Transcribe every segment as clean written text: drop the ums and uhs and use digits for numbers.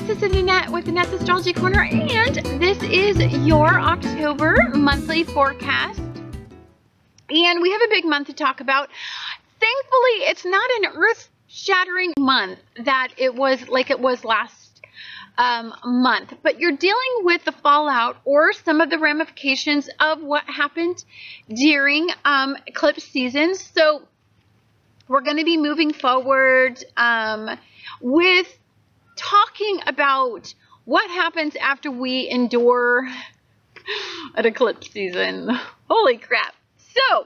this is Annette with Annette's Astrology Corner, and this is your October monthly forecast. And we have a big month to talk about. Thankfully, it's not an earth-shattering month that it was like it was last month, but you're dealing with the fallout or some of the ramifications of what happened during eclipse season. So we're going to be moving forward with talking about what happens after we endure an eclipse season. Holy crap. So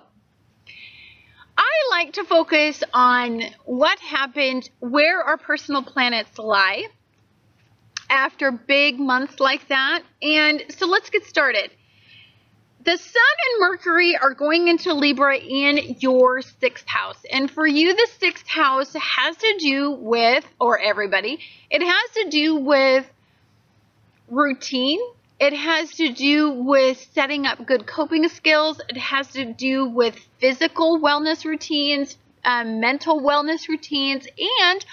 I like to focus on what happened, where our personal planets lie after big months like that. And so let's get started. The Sun and Mercury are going into Libra in your 6th house. And for you, the 6th house has to do with, or everybody, it has to do with routine. It has to do with setting up good coping skills. It has to do with physical wellness routines, mental wellness routines, and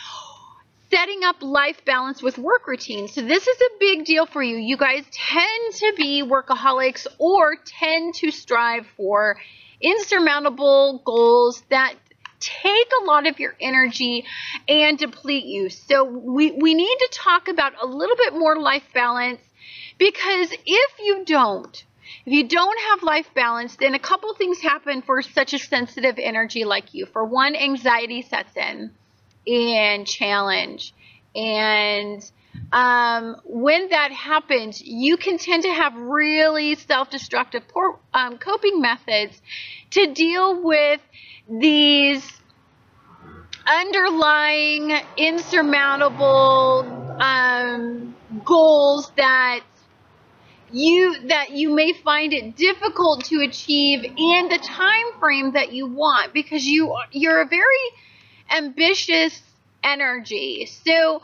setting up life balance with work routines. So this is a big deal for you. You guys tend to be workaholics or tend to strive for insurmountable goals that take a lot of your energy and deplete you. So we need to talk about a little bit more life balance, because if you don't have life balance, then a couple things happen for such a sensitive energy like you. For one, anxiety sets in and challenge. And when that happens, you can tend to have really self-destructive coping methods to deal with these underlying insurmountable goals that you may find it difficult to achieve in the time frame that you want, because you're a very ambitious energy. So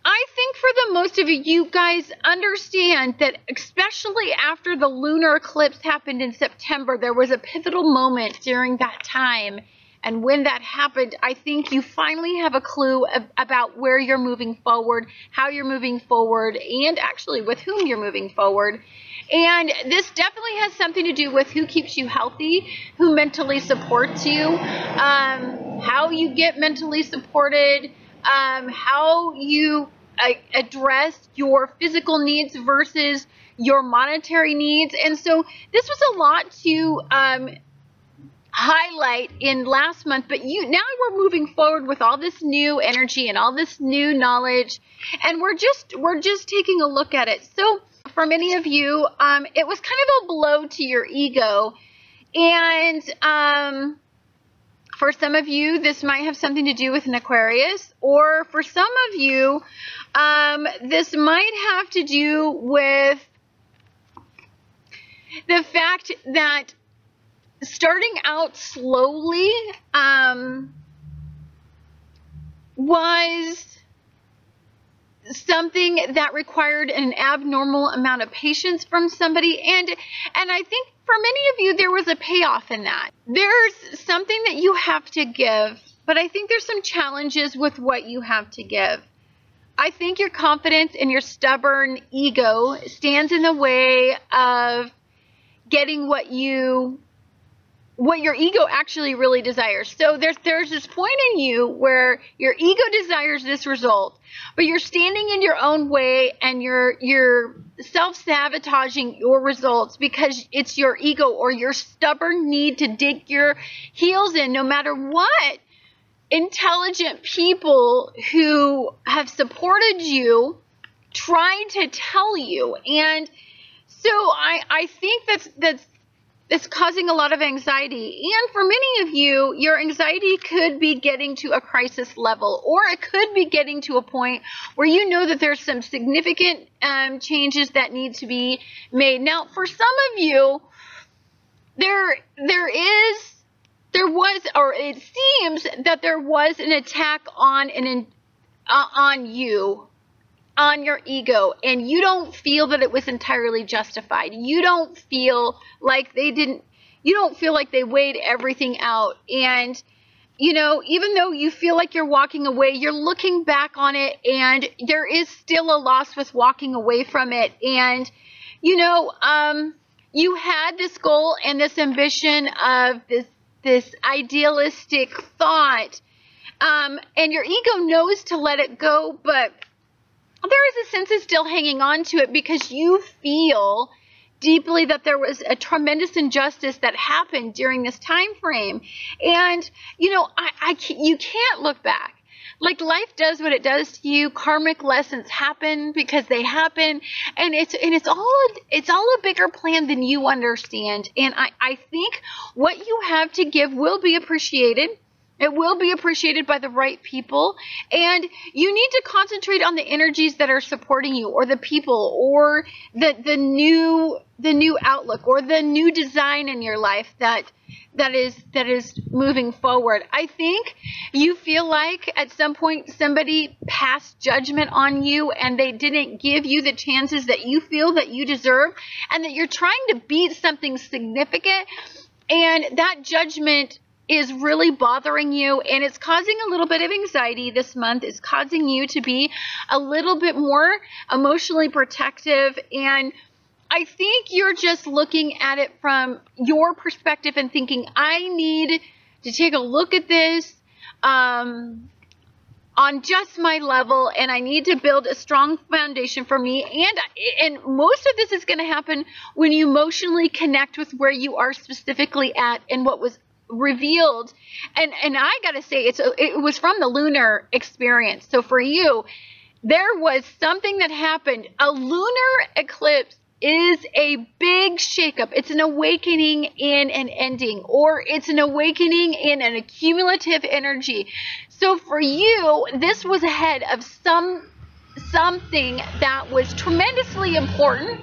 I think for the most of you guys understand that, especially after the lunar eclipse happened in September, there was a pivotal moment during that time. And when that happened, I think you finally have a clue about where you're moving forward, how you're moving forward, and actually with whom you're moving forward. And this definitely has something to do with who keeps you healthy, who mentally supports you, how you get mentally supported, how you address your physical needs versus your monetary needs. And so this was a lot to highlight in last month, but now we're moving forward with all this new energy and all this new knowledge, and we're just taking a look at it. So for many of you, it was kind of a blow to your ego, and for some of you, this might have something to do with an Aquarius, or for some of you, this might have to do with the fact that starting out slowly was something that required an abnormal amount of patience from somebody, and I think for many of you there was a payoff in that. There's something that you have to give, but I think there's some challenges with what you have to give. I think your confidence and your stubborn ego stands in the way of getting what your ego actually really desires. So there's this point in you where your ego desires this result, but you're standing in your own way and you're self-sabotaging your results because it's your ego or your stubborn need to dig your heels in, no matter what intelligent people who have supported you trying to tell you. And so I think that's causing a lot of anxiety. And for many of you, your anxiety could be getting to a crisis level, or it could be getting to a point where you know that there's some significant changes that need to be made. Now, for some of you, it seems that there was an attack on you, on your ego, and you don't feel that it was entirely justified. You don't feel like they weighed everything out. And you know, even though you feel like you're walking away, you're looking back on it, and there is still a loss with walking away from it. And, you know, you had this goal and this ambition of this idealistic thought, and your ego knows to let it go, but there is a sense of still hanging on to it because you feel deeply that there was a tremendous injustice that happened during this time frame. And, you know, you can't look back. Like, life does what it does to you. Karmic lessons happen because they happen, and it's all a bigger plan than you understand. And I think what you have to give will be appreciated. It will be appreciated by the right people, and you need to concentrate on the energies that are supporting you, or the people, or the new outlook, or the new design in your life that is moving forward. I think you feel like at some point somebody passed judgment on you and they didn't give you the chances that you feel that you deserve, and that you're trying to beat something significant, and that judgment is really bothering you, and it's causing a little bit of anxiety this month. It's causing you to be a little bit more emotionally protective, and I think you're just looking at it from your perspective and thinking, I need to take a look at this on just my level, and I need to build a strong foundation for me. And most of this is going to happen when you emotionally connect with where you are specifically at and what was revealed. And I gotta say, it was from the lunar experience. So for you, there was something that happened. A lunar eclipse is a big shakeup. It's an awakening in an ending, or it's an awakening in an accumulative energy. So for you, this was ahead of something that was tremendously important.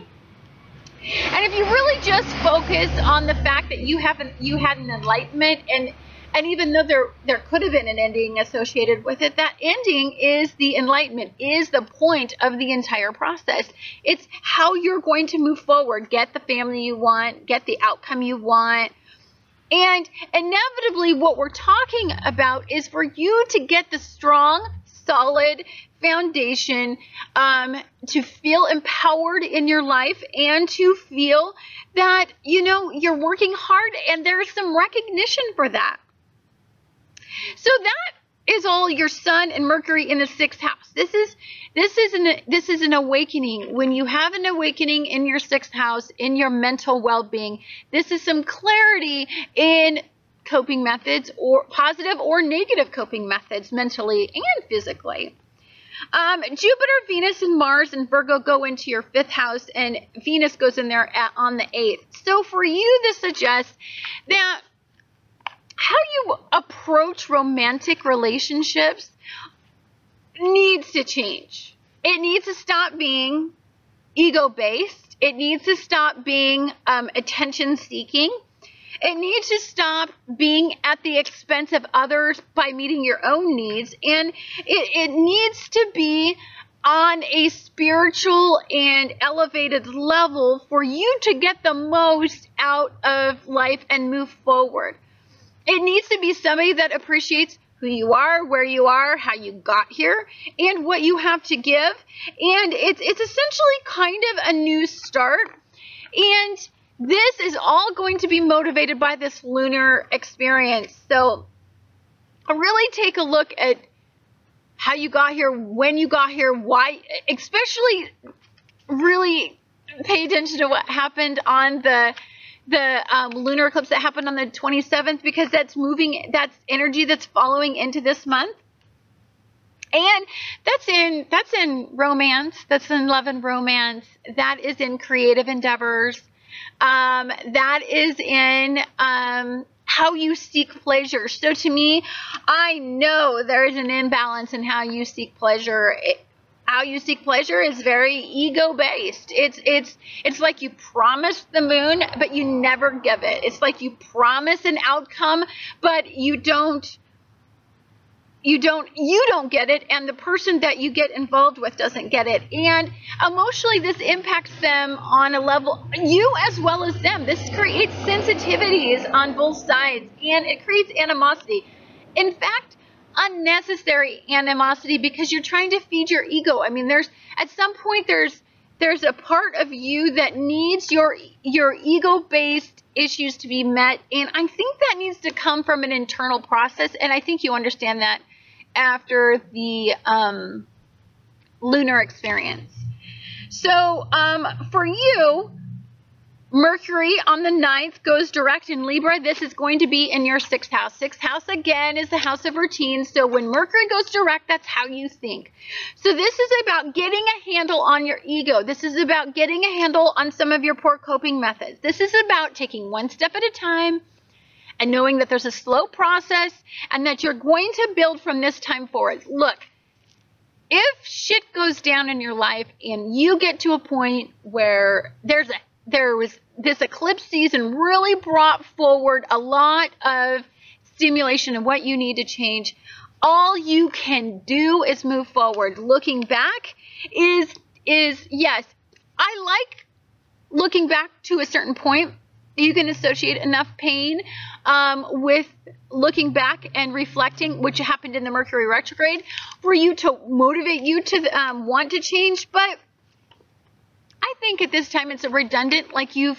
And if you really just focus on the fact that you had an enlightenment, and even though there could have been an ending associated with it, that ending is the enlightenment, is the point of the entire process. It's how you're going to move forward, get the family you want, get the outcome you want. And inevitably what we're talking about is for you to get the strong, solid foundation, to feel empowered in your life, and to feel that, you know, you're working hard and there's some recognition for that. So that is all your Sun and Mercury in the 6th house. This is an awakening. When you have an awakening in your 6th house, in your mental well-being, this is some clarity in coping methods, or positive or negative coping methods, mentally and physically. Jupiter, Venus, and Mars and Virgo go into your 5th house, and Venus goes in there on the 8th. So for you, this suggests that how you approach romantic relationships needs to change. It needs to stop being ego-based. It needs to stop being attention-seeking. It needs to stop being at the expense of others by meeting your own needs. And it needs to be on a spiritual and elevated level for you to get the most out of life and move forward. It needs to be somebody that appreciates who you are, where you are, how you got here, and what you have to give. And it's essentially kind of a new start. And this is all going to be motivated by this lunar experience. So really take a look at how you got here, when you got here, why, especially really pay attention to what happened on the lunar eclipse that happened on the 27th, because that's energy that's following into this month. And that's in romance, that's in love and romance, that is in creative endeavors. That is in how you seek pleasure. So to me, I know there is an imbalance in how you seek pleasure. How you seek pleasure is very ego-based. It's like you promise the moon, but you never give it. It's like you promise an outcome, but you don't get it, and the person that you get involved with doesn't get it. And emotionally, this impacts them on a level, you as well as them. This creates sensitivities on both sides, and it creates animosity. in fact, unnecessary animosity because you're trying to feed your ego. I mean, at some point there's a part of you that needs your ego-based issues to be met, and I think that needs to come from an internal process, and I think you understand that after the lunar experience. So for you, Mercury on the 9th goes direct in Libra. This is going to be in your 6th house. 6th house, again, is the house of routine. So when Mercury goes direct, that's how you think. So this is about getting a handle on your ego. This is about getting a handle on some of your poor coping methods. This is about taking one step at a time and knowing that there's a slow process and that you're going to build from this time forward. Look, if shit goes down in your life and you get to a point where there was this eclipse season really brought forward a lot of stimulation and what you need to change, all you can do is move forward. Looking back is yes, I like looking back to a certain point. You can associate enough pain with looking back and reflecting, which happened in the Mercury retrograde, for you to motivate you to want to change. But I think at this time it's redundant, like you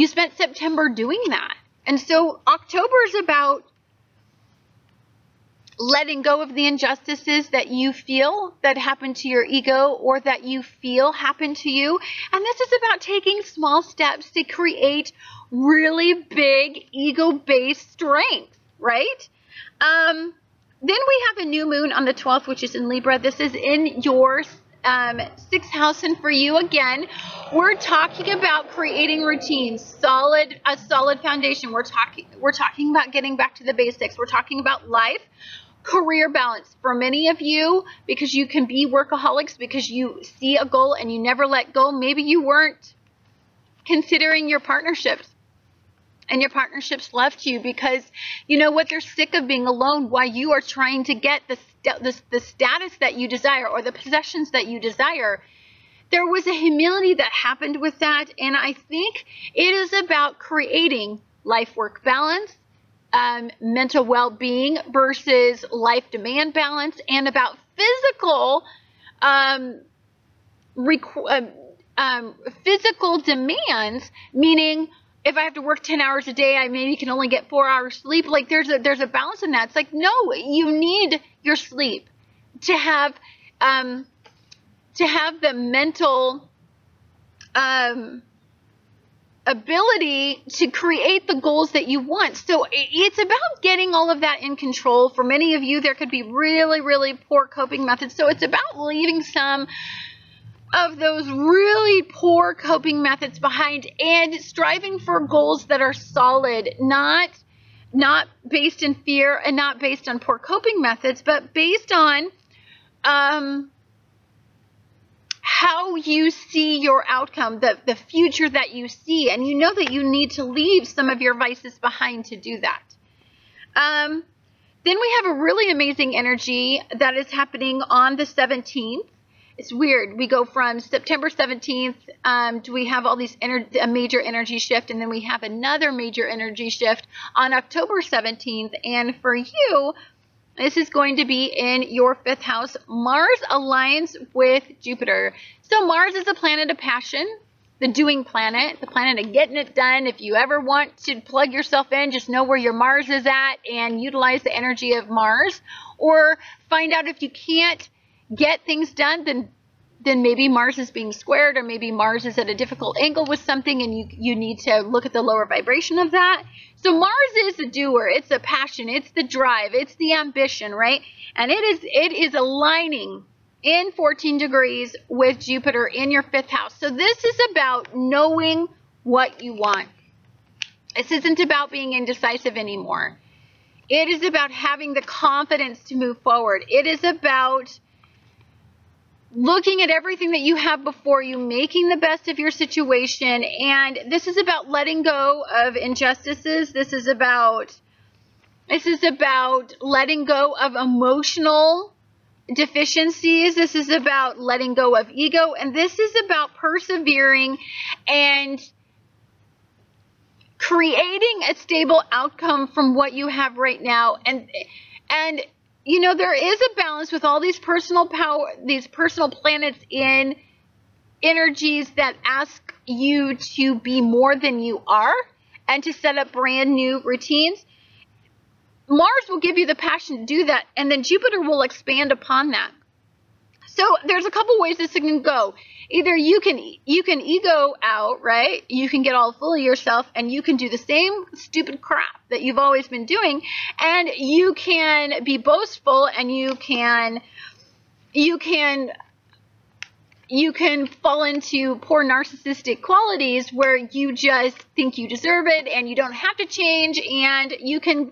spent September doing that. And so October is about letting go of the injustices that you feel that happen to your ego or that you feel happen to you. And this is about taking small steps to create really big ego-based strength, right? Then we have a new moon on the 12th, which is in Libra. This is in your 6th house, and for you, again, we're talking about creating routines, a solid foundation. We're talking about getting back to the basics. We're talking about life, career balance. For many of you, because you can be workaholics, because you see a goal and you never let go, maybe you weren't considering your partnerships. And your partnerships left you because, you know what, they're sick of being alone while you are trying to get the status that you desire or the possessions that you desire. There was a humility that happened with that, and I think it is about creating life-work balance, mental well-being versus life demand balance, and about physical physical demands, meaning if I have to work 10 hours a day, I maybe can only get 4 hours sleep. Like there's a balance in that. It's like, no, you need your sleep to have the mental ability to create the goals that you want. So it's about getting all of that in control. For many of you, there could be really, really poor coping methods. So it's about leaving some of those really poor coping methods behind and striving for goals that are solid, not based in fear and not based on poor coping methods, but based on how you see your outcome, the future that you see, and you know that you need to leave some of your vices behind to do that. Then we have a really amazing energy that is happening on the 17th. It's weird. We go from September 17th, we have all these a major energy shift, and then we have another major energy shift on October 17th. And for you, this is going to be in your 5th house. Mars aligns with Jupiter. So Mars is a planet of passion, the doing planet, the planet of getting it done. If you ever want to plug yourself in, just know where your Mars is at and utilize the energy of Mars, or find out if you can't get things done, then maybe Mars is being squared, or maybe Mars is at a difficult angle with something and you need to look at the lower vibration of that. So Mars is a doer, it's a passion, it's the drive, it's the ambition, right? And it is aligning in 14 degrees with Jupiter in your 5th house. So this is about knowing what you want. This isn't about being indecisive anymore. It is about having the confidence to move forward. It is about looking at everything that you have before you, making the best of your situation. And this is about letting go of injustices. This is about letting go of emotional deficiencies. This is about letting go of ego. And this is about persevering and creating a stable outcome from what you have right now. And And you know, there is a balance with all these personal planets in energies that ask you to be more than you are and to set up brand new routines. Mars will give you the passion to do that, and then Jupiter will expand upon that. So there's a couple ways this can go. Either you can ego out, right? You can get all full of yourself and you can do the same stupid crap that you've always been doing, and you can be boastful, and you can fall into poor narcissistic qualities where you just think you deserve it and you don't have to change, and you can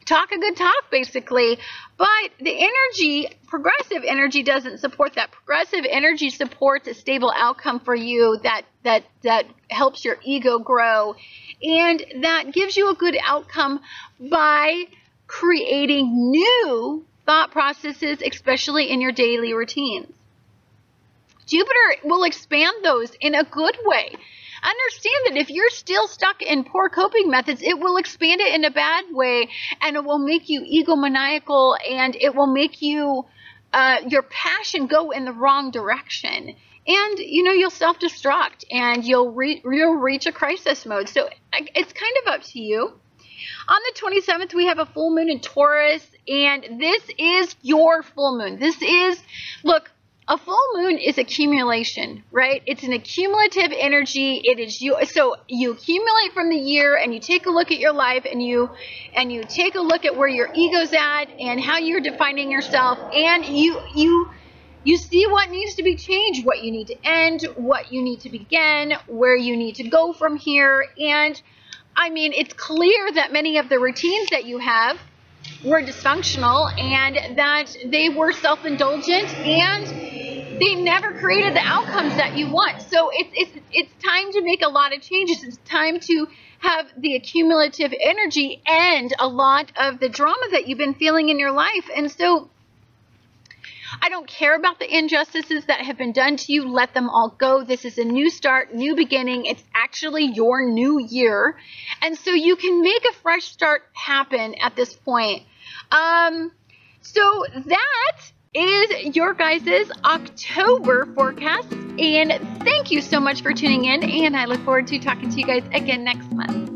talk a good talk, basically. But the energy, progressive energy, doesn't support that. Progressive energy supports a stable outcome for you that helps your ego grow, and that gives you a good outcome by creating new thought processes, especially in your daily routines. Jupiter will expand those in a good way. Understand that if you're still stuck in poor coping methods, it will expand it in a bad way, and it will make you egomaniacal, and it will make you your passion go in the wrong direction. And you know, you'll self-destruct, and you'll reach a crisis mode. So it's kind of up to you. On the 27th, we have a full moon in Taurus, and this is your full moon. This is, look, a full moon is accumulation, right? It's an accumulative energy. It is you. So you accumulate from the year, and you take a look at your life, and you take a look at where your ego's at and how you're defining yourself, and you see what needs to be changed, what you need to end, what you need to begin, where you need to go from here. And I mean, it's clear that many of the routines that you have were dysfunctional, and that they were self-indulgent, and they never created the outcomes that you want. So it's time to make a lot of changes. It's time to have the accumulative energy end a lot of the drama that you've been feeling in your life. And so I don't care about the injustices that have been done to you. Let them all go. This is a new start, new beginning. It's actually your new year. And so you can make a fresh start happen at this point. So that is your guys' October forecast. And thank you so much for tuning in. And I look forward to talking to you guys again next month.